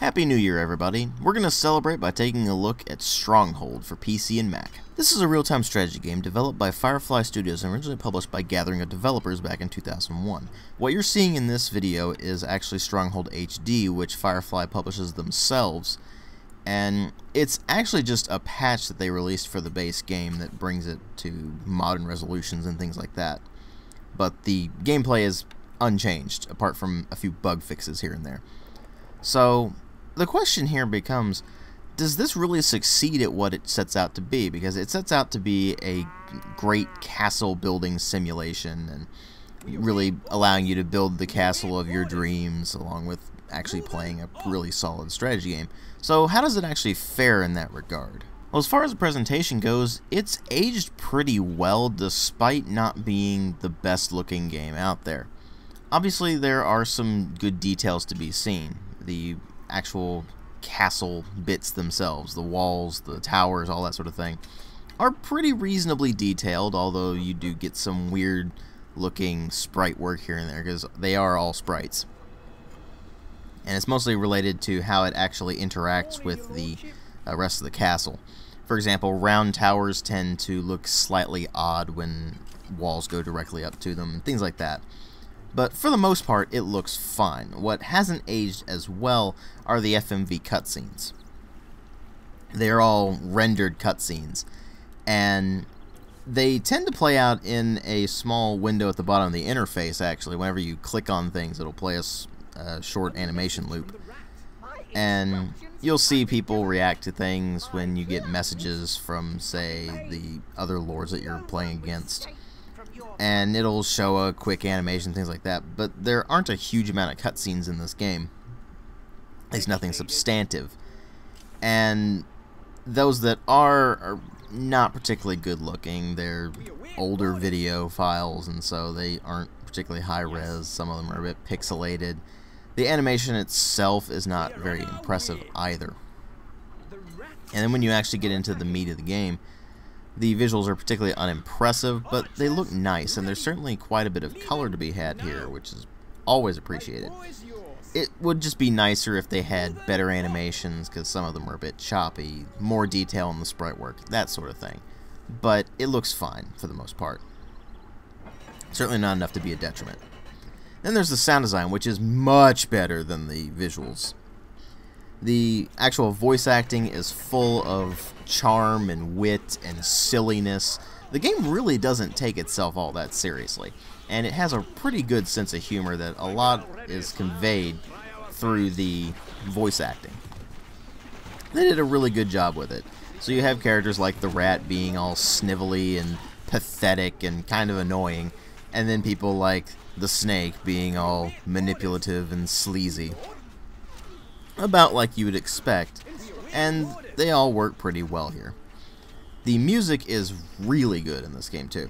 Happy New Year, everybody. We're going to celebrate by taking a look at Stronghold for PC and Mac. This is a real-time strategy game developed by Firefly Studios and originally published by Gathering of Developers back in 2001. What you're seeing in this video is actually Stronghold HD, which Firefly publishes themselves, and it's actually just a patch that they released for the base game that brings it to modern resolutions and things like that. But the gameplay is unchanged, apart from a few bug fixes here and there. So the question here becomes, does this really succeed at what it sets out to be? Because it sets out to be a great castle building simulation and really allowing you to build the castle of your dreams along with actually playing a really solid strategy game. So how does it actually fare in that regard? Well, as far as the presentation goes, it's aged pretty well despite not being the best looking game out there. Obviously there are some good details to be seen. The actual castle bits themselves, the walls, the towers, all that sort of thing, are pretty reasonably detailed, although you do get some weird looking sprite work here and there because they are all sprites. And it's mostly related to how it actually interacts with the rest of the castle. For example, round towers tend to look slightly odd when walls go directly up to them, things like that. But for the most part, it looks fine. What hasn't aged as well are the FMV cutscenes. They're all rendered cutscenes, and they tend to play out in a small window at the bottom of the interface, actually. Whenever you click on things, it'll play a short animation loop. And you'll see people react to things when you get messages from, say, the other lords that you're playing against. And it'll show a quick animation, things like that, but there aren't a huge amount of cutscenes in this game. At least nothing substantive. And those that are not particularly good looking. They're older video files, and so they aren't particularly high res. Some of them are a bit pixelated. The animation itself is not very impressive either. And then when you actually get into the meat of the game, the visuals are particularly unimpressive, but they look nice, and there's certainly quite a bit of color to be had here, which is always appreciated. It would just be nicer if they had better animations, because some of them are a bit choppy, more detail in the sprite work, that sort of thing. But it looks fine, for the most part. Certainly not enough to be a detriment. Then there's the sound design, which is much better than the visuals. The actual voice acting is full of charm and wit and silliness. The game really doesn't take itself all that seriously, and it has a pretty good sense of humor that a lot is conveyed through the voice acting. They did a really good job with it. So you have characters like the rat being all snivelly and pathetic and kind of annoying, and then people like the snake being all manipulative and sleazy. About like you would expect, and they all work pretty well here. The music is really good in this game too.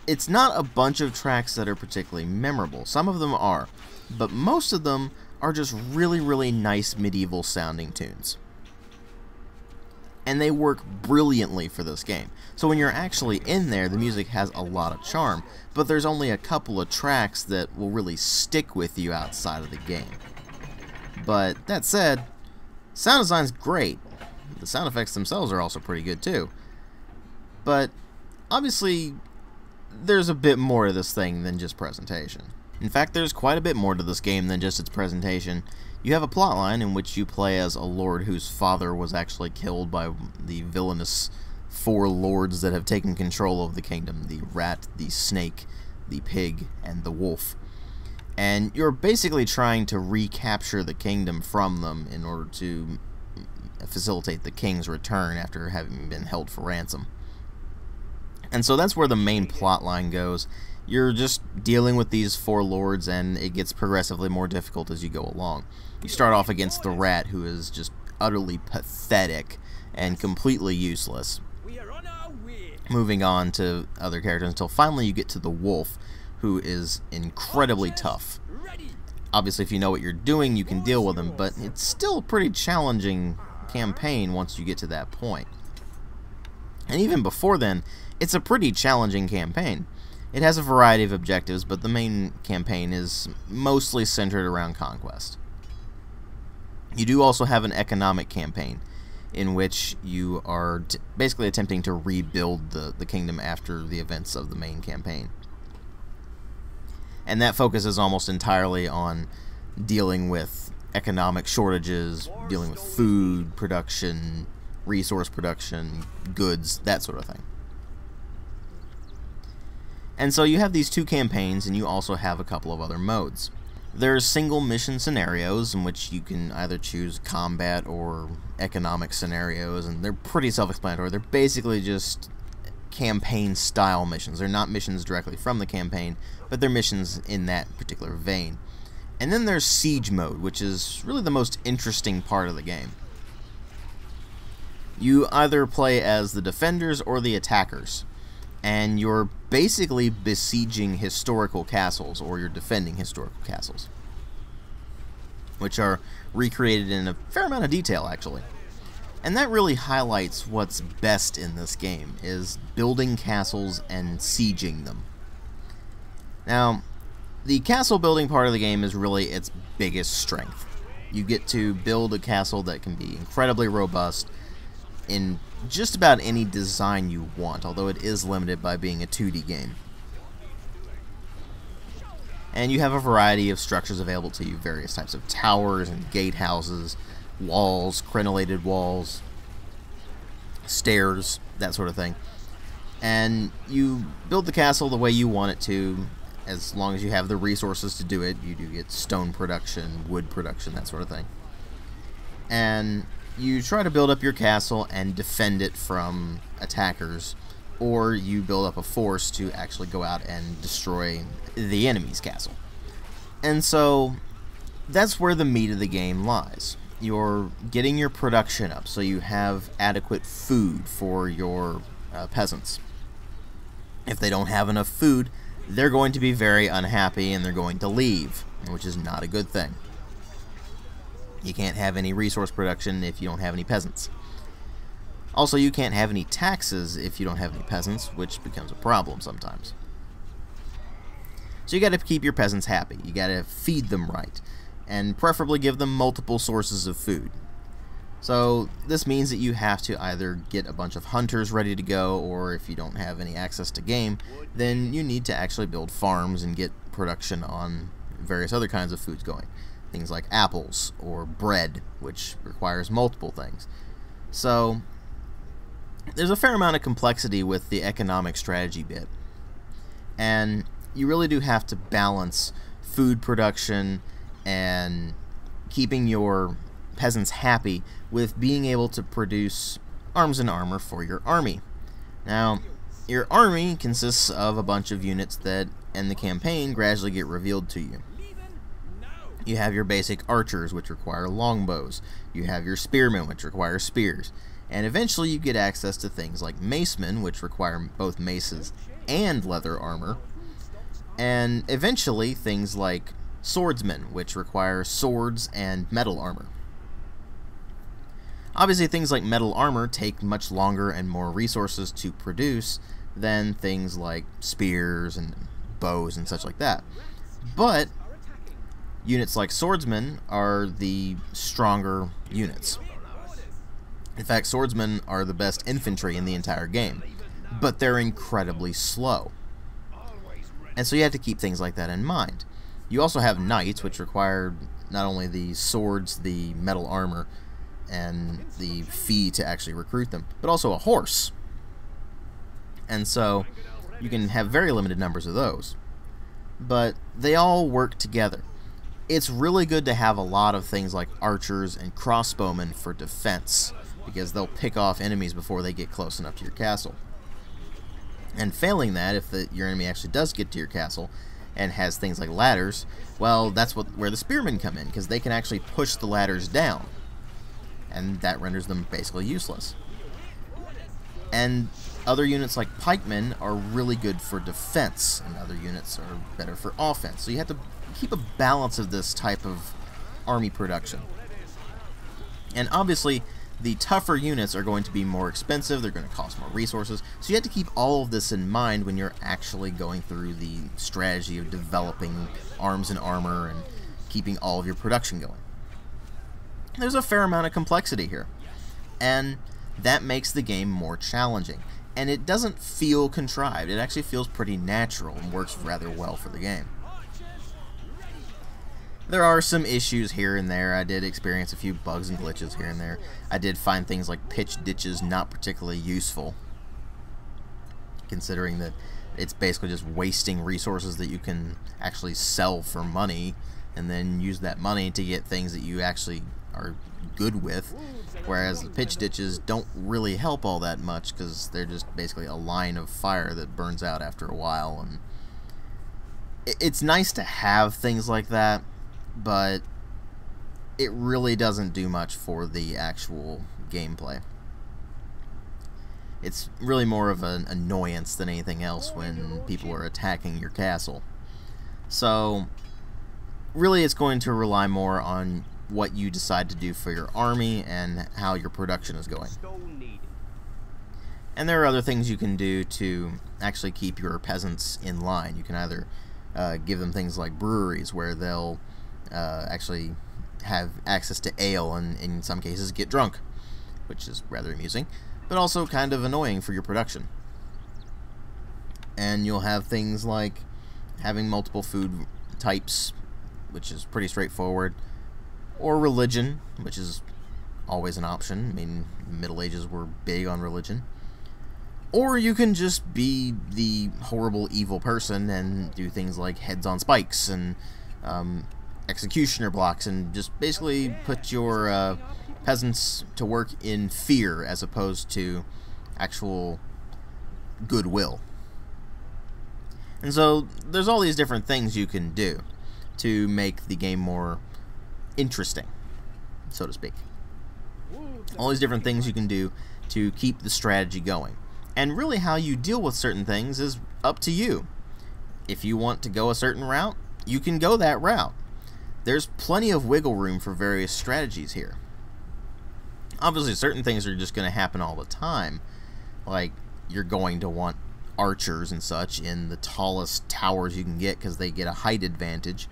It's not a bunch of tracks that are particularly memorable. Some of them are, but most of them are just really nice medieval sounding tunes. And they work brilliantly for this game. So when you're actually in there, the music has a lot of charm, but there's only a couple of tracks that will really stick with you outside of the game. But that said, sound design's great. The sound effects themselves are also pretty good too. But obviously, there's a bit more to this thing than just presentation. In fact, there's quite a bit more to this game than just its presentation. You have a plotline in which you play as a lord whose father was actually killed by the villainous 4 lords that have taken control of the kingdom: the rat, the snake, the pig, and the wolf. And you're basically trying to recapture the kingdom from them in order to facilitate the king's return after having been held for ransom. And so that's where the main plot line goes. You're just dealing with these 4 lords, and it gets progressively more difficult as you go along. You start off against the rat, who is just utterly pathetic and completely useless. Moving on to other characters until finally you get to the wolf, who is incredibly tough. Obviously, if you know what you're doing, you can deal with him, but it's still a pretty challenging campaign once you get to that point. And even before then, it's a pretty challenging campaign. It has a variety of objectives, but the main campaign is mostly centered around conquest. You do also have an economic campaign, in which you are basically attempting to rebuild the kingdom after the events of the main campaign. And that focuses almost entirely on dealing with economic shortages, dealing with food production, resource production, goods, that sort of thing. And so you have these two campaigns, and you also have a couple of other modes. There's single mission scenarios in which you can either choose combat or economic scenarios, and they're pretty self-explanatory. They're basically just campaign-style missions. They're not missions directly from the campaign, but they're missions in that particular vein. And then there's siege mode, which is really the most interesting part of the game. You either play as the defenders or the attackers, and you're basically besieging historical castles, or you're defending historical castles, which are recreated in a fair amount of detail, actually. And that really highlights what's best in this game, is building castles and sieging them. Now, the castle building part of the game is really its biggest strength. You get to build a castle that can be incredibly robust in just about any design you want, although it is limited by being a 2D game. And you have a variety of structures available to you, various types of towers and gatehouses, walls, crenellated walls, stairs, that sort of thing. And you build the castle the way you want it to, as long as you have the resources to do it. You do get stone production, wood production, that sort of thing. And you try to build up your castle and defend it from attackers, or you build up a force to actually go out and destroy the enemy's castle. And so that's where the meat of the game lies. You're getting your production up so you have adequate food for your peasants. If they don't have enough food, they're going to be very unhappy and they're going to leave, which is not a good thing. You can't have any resource production if you don't have any peasants. Also, you can't have any taxes if you don't have any peasants, which becomes a problem sometimes. So you got to keep your peasants happy. You got to feed them right, and preferably give them multiple sources of food. So this means that you have to either get a bunch of hunters ready to go, or if you don't have any access to game, then you need to actually build farms and get production on various other kinds of foods going. Things like apples or bread, which requires multiple things. So there's a fair amount of complexity with the economic strategy bit. And you really do have to balance food production and keeping your peasants happy with being able to produce arms and armor for your army. Now, your army consists of a bunch of units that in the campaign gradually get revealed to you. You have your basic archers, which require longbows. You have your spearmen, which require spears. And eventually you get access to things like macemen, which require both maces and leather armor. And eventually things like swordsmen, which require swords and metal armor. Obviously things like metal armor take much longer and more resources to produce than things like spears and bows and such like that. But units like swordsmen are the stronger units. In fact, swordsmen are the best infantry in the entire game, but they're incredibly slow. And so you have to keep things like that in mind. You also have knights, which require not only the swords, the metal armor, and the fee to actually recruit them, but also a horse. And so you can have very limited numbers of those. But they all work together. It's really good to have a lot of things like archers and crossbowmen for defense, because they'll pick off enemies before they get close enough to your castle. And failing that, if your enemy actually does get to your castle and has things like ladders, well, that's where the spearmen come in, because they can actually push the ladders down, and that renders them basically useless. And other units like pikemen are really good for defense, and other units are better for offense. So you have to keep a balance of this type of army production. And obviously, the tougher units are going to be more expensive, they're going to cost more resources, so you have to keep all of this in mind when you're actually going through the strategy of developing arms and armor and keeping all of your production going. there's a fair amount of complexity here, and that makes the game more challenging. And it doesn't feel contrived. It actually feels pretty natural and works rather well for the game. There are some issues here and there. I did experience a few bugs and glitches here and there. I did find things like pitch ditches not particularly useful, considering that it's basically just wasting resources that you can actually sell for money and then use that money to get things that you actually are good with, whereas the pitch ditches don't really help all that much because they're just basically a line of fire that burns out after a while. And it's nice to have things like that, but it really doesn't do much for the actual gameplay. It's really more of an annoyance than anything else when people are attacking your castle. So really it's going to rely more on what you decide to do for your army and how your production is going. And there are other things you can do to actually keep your peasants in line. You can either give them things like breweries where they'll actually have access to ale and in some cases get drunk, which is rather amusing, but also kind of annoying for your production. And you'll have things like having multiple food types, which is pretty straightforward, or religion, which is always an option. I mean, Middle Ages were big on religion. Or you can just be the horrible evil person and do things like heads on spikes and executioner blocks, and just basically put your peasants to work in fear as opposed to actual goodwill. And so there's all these different things you can do to make the game more interesting, so to speak. All these different things you can do to keep the strategy going. And really how you deal with certain things is up to you. If you want to go a certain route, you can go that route. There's plenty of wiggle room for various strategies here. Obviously certain things are just going to happen all the time, like you're going to want archers and such in the tallest towers you can get because they get a height advantage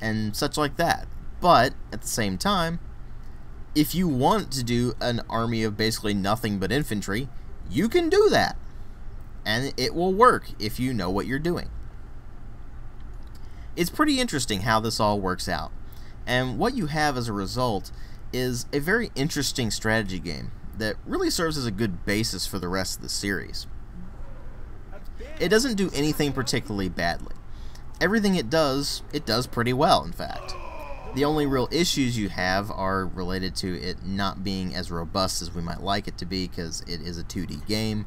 and such like that. But at the same time, if you want to do an army of basically nothing but infantry, you can do that, and it will work if you know what you're doing. It's pretty interesting how this all works out, and what you have as a result is a very interesting strategy game that really serves as a good basis for the rest of the series. It doesn't do anything particularly badly. Everything it does pretty well, in fact. The only real issues you have are related to it not being as robust as we might like it to be because it is a 2D game.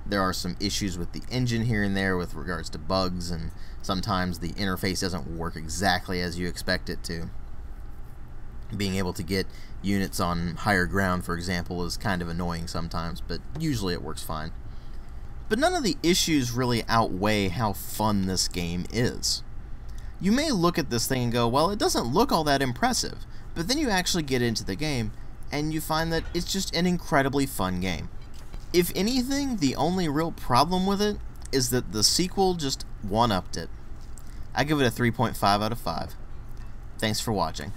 There are some issues with the engine here and there with regards to bugs, and sometimes the interface doesn't work exactly as you expect it to. Being able to get units on higher ground, for example, is kind of annoying sometimes, but usually it works fine. But none of the issues really outweigh how fun this game is. You may look at this thing and go, well, it doesn't look all that impressive, but then you actually get into the game and you find that it's just an incredibly fun game. If anything, the only real problem with it is that the sequel just one-upped it. I give it a 3.5 out of 5. Thanks for watching.